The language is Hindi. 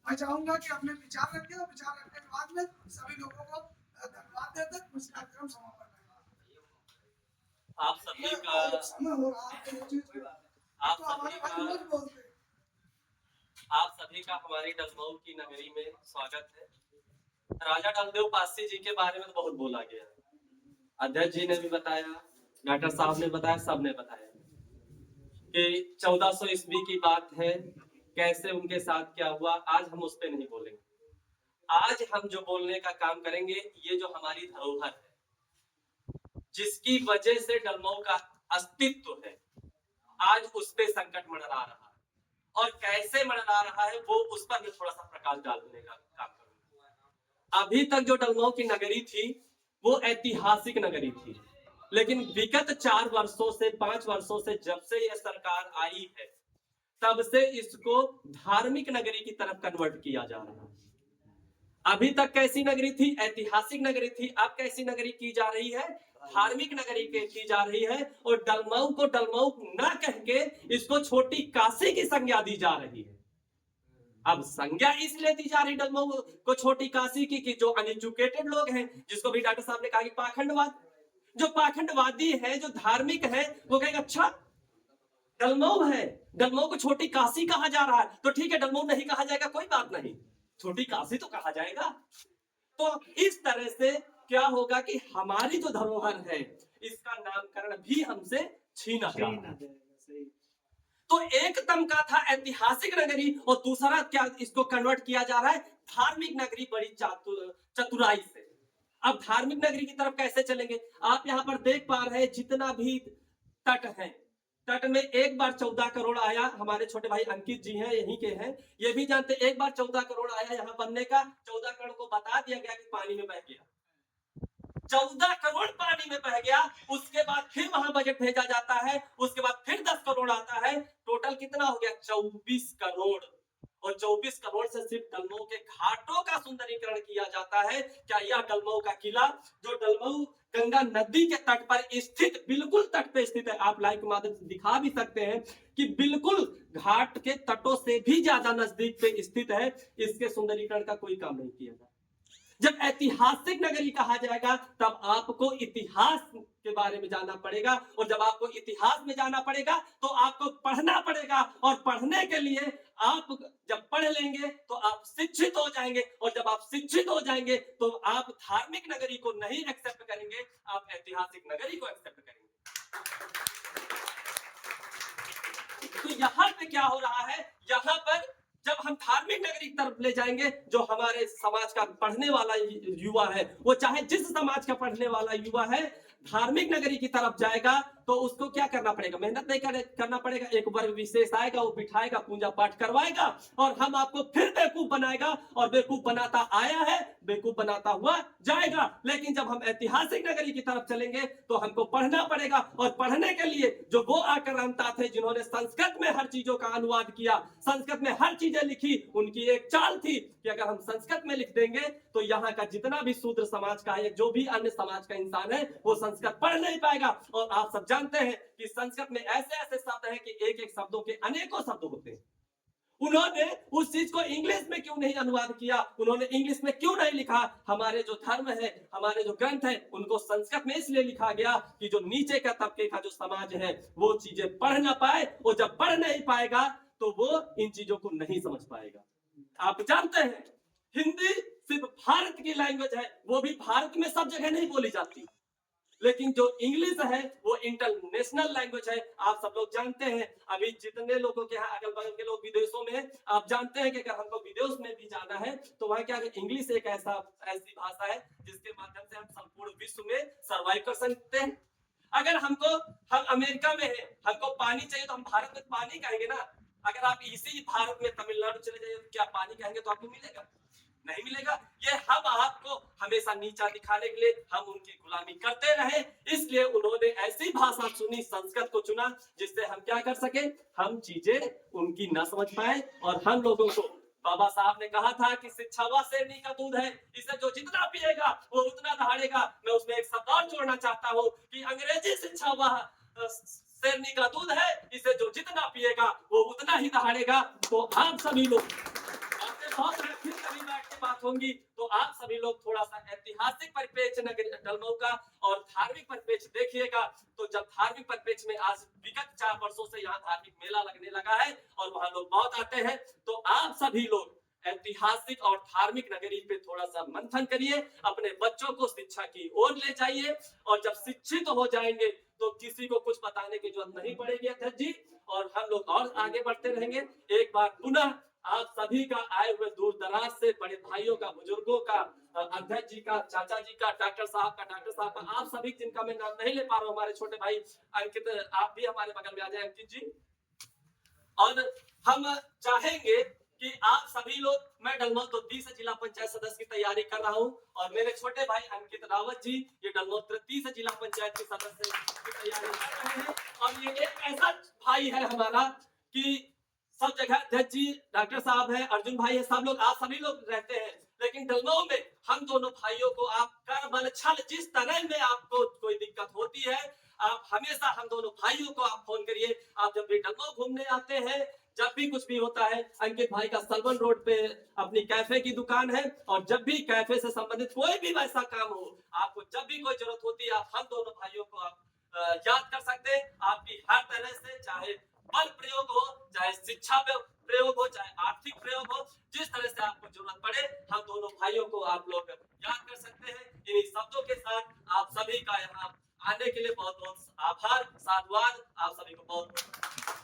मैं चाहूंगा कि अपने विचार रखें और विचार रखने के बाद में सभी लोगों को धन्यवाद देते कुछ कार्यक्रम समापन आप सभी का समय हो रहा है ये चीज आप तो हमारे सभी भाई का रोज बोलते हैं। आप सभी का हमारी डलमऊ की नगरी में स्वागत है। राजा डलदेव पासी जी के बारे में तो बहुत बोला गया है। अध्यक्ष जी ने भी बताया, डॉक्टर साहब ने बताया, सबने बताया कि 1400 ईस्वी की बात है, कैसे उनके साथ क्या हुआ। आज हम उस पर नहीं बोलेंगे। आज हम जो बोलने का काम करेंगे, ये जो हमारी धरोहर है, जिसकी वजह से डलमऊ का अस्तित्व है, आज उस पे संकट मंडरा रहा है और कैसे मंडरा रहा है वो उस पर मैं थोड़ा सा प्रकाश डालने का काम करूंगा। अभी तक जो डलमऊ की नगरी थी वो ऐतिहासिक नगरी थी, लेकिन विगत 4 वर्षों से 5 वर्षों से जब से यह सरकार आई है तब से इसको धार्मिक नगरी की तरफ कन्वर्ट किया जा रहा है। अभी तक कैसी नगरी थी? ऐतिहासिक नगरी थी। अब कैसी नगरी की जा रही है? धार्मिक नगरी की जा रही है। और डलमऊ को डलमऊ न कह के इसको छोटी काशी की संज्ञा दी जा रही है। अब संज्ञा इसलिए दी जा रही डलमऊ को छोटी काशी की कि जो अनएजुकेटेड लोग हैं, जिसको भी डॉक्टर साहब ने कहा कि पाखंडवाद, जो पाखंडवादी है, जो धार्मिक है, वो कहेगा अच्छा डलमऊ है, डलमऊ को छोटी काशी कहा जा रहा है, तो ठीक है, डलमऊ नहीं कहा जाएगा, कोई बात नहीं, छोटी काशी तो कहा जाएगा। तो इस तरह से क्या होगा कि हमारी जो धरोहर है इसका नामकरण भी हमसे छीना जा रहा है। तो एक दम का था ऐतिहासिक नगरी और दूसरा क्या इसको कन्वर्ट किया जा रहा है धार्मिक नगरी, बड़ी चतुराई से। अब धार्मिक नगरी की तरफ कैसे चलेंगे? आप यहां पर देख पा रहे हैं जितना भी तट है, तट में एक बार 14 करोड़ आया। हमारे छोटे भाई अंकित जी हैं, यहीं के हैं, ये भी जानते, एक बार 14 करोड़ आया यहाँ बनने का। 14 करोड़ को बता दिया गया कि पानी में बह गया, 14 करोड़ पानी में बह गया। उसके बाद फिर वहां बजट भेजा जाता है, उसके बाद फिर 10 करोड़ आता है, टोटल कितना हो गया? 24 करोड़। और 24 करोड़ से सिर्फ डलमऊ के घाटों का सुंदरीकरण किया जाता है। क्या यह डलमऊ का किला, जो डलमऊ गंगा नदी के तट पर स्थित, बिल्कुल तट पे स्थित है, आप लाइव के माध्यम से दिखा भी सकते हैं कि बिल्कुल घाट के तटों से भी ज्यादा नजदीक पे स्थित है, इसके सुंदरीकरण का कोई काम नहीं किया जाता। जब ऐतिहासिक नगरी कहा जाएगा तब आपको इतिहास के बारे में जानना पड़ेगा, और जब आपको इतिहास में जाना पड़ेगा तो आपको पढ़ना पड़ेगा, और पढ़ने के लिए आप जब पढ़ लेंगे तो आप शिक्षित हो जाएंगे, और जब आप शिक्षित हो जाएंगे तो आप धार्मिक नगरी को नहीं एक्सेप्ट करेंगे, आप ऐतिहासिक नगरी को एक्सेप्ट करेंगे। तो यहां पे क्या हो रहा है, यहां पर जब हम धार्मिक नगरी की तरफ ले जाएंगे, जो हमारे समाज का पढ़ने वाला युवा है, वो चाहे जिस समाज का पढ़ने वाला युवा है, धार्मिक नगरी की तरफ जाएगा तो उसको क्या करना पड़ेगा? मेहनत नहीं करना पड़ेगा। एक वर्ग विशेष आएगा, वो बिठाएगा, पूजा पाठ करवाएगा, और हम आपको फिर बेवकूफ बनाएगा, और बेवकूफ बनाता आया है, बेवकूफ बनाता हुआ जाएगा। लेकिन जब हम ऐतिहासिक नगरी की तरफ चलेंगे तो हमको पढ़ना पड़ेगा, और पढ़ने के लिए जो वो आक्रांता थे जिन्होंने संस्कृत में हर चीजों का अनुवाद किया, संस्कृत में हर चीजें लिखी, उनकी एक चाल थी कि अगर हम संस्कृत में लिख देंगे तो यहाँ का जितना भी शूद्र समाज का है, जो भी अन्य समाज का इंसान है, वो संस्कृत पढ़ नहीं पाएगा। और आप सब जानते हैं कि संस्कृत में ऐसे ऐसे शब्द हैं कि एक एक शब्दों के अनेकों शब्द होते हैं। उन्होंने उस चीज को इंग्लिश में क्यों नहीं अनुवाद किया, उन्होंने इंग्लिश में क्यों नहीं लिखा? हमारे जो धर्म है, हमारे जो ग्रंथ है, उनको संस्कृत में इसलिए लिखा गया कि जो नीचे का तबके का जो समाज है वो चीजें पढ़ ना पाए, और जब पढ़ नहीं पाएगा तो वो इन चीजों को नहीं समझ पाएगा। आप जानते हैं हिंदी सिर्फ भारत की लैंग्वेज है, वो भी भारत में सब जगह नहीं बोली जाती, लेकिन जो इंग्लिश है वो इंटरनेशनल लैंग्वेज है। आप सब लोग जानते हैं, अभी जितने लोगों के यहाँ अगल बगल के लोग विदेशों में, आप जानते हैं कि अगर हमको विदेश में भी जाना है तो वहां क्या, इंग्लिश एक ऐसी भाषा है जिसके माध्यम से हम संपूर्ण विश्व में सर्वाइव कर सकते हैं। अगर हम अमेरिका में है, हमको पानी चाहिए तो हम भारत में पानी कहेंगे ना। अगर आप इसी भारत में तमिलनाडु चले जाइए तो क्या पानी कहेंगे तो आपको मिलेगा? नहीं मिलेगा। ये हम आपको हमेशा नीचा दिखाने के लिए हम उनकी गुलामी करते रहे, इसलिए उन्होंने ऐसी भाषा चुनी, संस्कृत को चुना, जिससे हम क्या कर सके, हम चीजें उनकी न समझ पाए। और हम लोगों को, बाबा साहब ने कहा था कि शिक्षा वह शेरनी का दूध है, इसे जो जितना पिएगा वो उतना दहाड़ेगा। मैं उसमें एक शब्द और जोड़ना चाहता हूँ कि अंग्रेजी शिक्षा वह शेरनी का दूध है, इसे जो जितना पिएगा वो उतना ही दहाड़ेगा। तो आप सभी लोग बहुत फिर कभी बैठ के बात होंगी। तो आप सभी लोग थोड़ा सा ऐतिहासिक परिप्रेक्ष्य नगर दलमऊ का और धार्मिक परिप्रेक्ष्य देखिएगा। तो जब धार्मिक परिप्रेक्ष्य में आज विगत 4 वर्षों से यहाँ धार्मिक मेला लगने लगा है और वहां लोग बहुत आते हैं, तो आप सभी लोग ऐतिहासिक और धार्मिक नगरी पे थोड़ा सा मंथन करिए, अपने बच्चों को शिक्षा की ओर ले जाइए, और जब शिक्षित हो जाएंगे तो किसी को कुछ बताने की जरूरत नहीं पड़ेगी अध्यक्ष जी, और हम लोग और आगे बढ़ते रहेंगे। एक बार पुनः आप सभी का आए हुए दूर दराज से बड़े भाइयों का, बुजुर्गों का, अध्यक्ष जी का, चाचा जी का, डॉक्टर साहब का, आप सभी जिनका मैं नाम नहीं ले पा रहा हूँ, हमारे छोटे भाई अंकित, आप भी हमारे बगल में आ जाए अंकित जी। और हम चाहेंगे कि आप सभी लोग, मैं डलमऊ तृतीय से जिला पंचायत सदस्य की तैयारी कर रहा हूं, और मेरे छोटे भाई अंकित रावत जी ये डलमऊ तृतीय से जिला पंचायत के सदस्य की तैयारी कर रहे हैं। और ये एक ऐसा भाई है हमारा कि सब जगह अध्यक्ष जी, डॉक्टर साहब है, अर्जुन भाई है, सब लोग, आप सभी लोग रहते हैं, लेकिन डलमऊ में हम दोनों भाइयों को आप कर बल छल जिस तरह में आपको कोई दिक्कत होती है, आप हमेशा हम दोनों भाइयों को आप फोन करिए। आप जब भी डलमऊ घूमने आते हैं, जब भी कुछ भी होता है, अंकित भाई का सलवन रोड पे अपनी कैफे की दुकान है, और जब भी कैफे से संबंधित कोई भी वैसा काम हो, आपको जब भी कोई जरूरत होती है, आप हम दोनों भाइयों को आप याद कर सकते हैं। आपकी हर तरह से, चाहे बल प्रयोग हो, चाहे शिक्षा प्रयोग हो, चाहे आर्थिक प्रयोग हो, जिस तरह से आपको जरूरत पड़े, हम दोनों भाइयों को आप लोग याद कर सकते हैं। इन्हीं शब्दों के साथ आप सभी का यहाँ आने के लिए बहुत बहुत आभार, साधुवाद, आप सभी को बहुत बहुत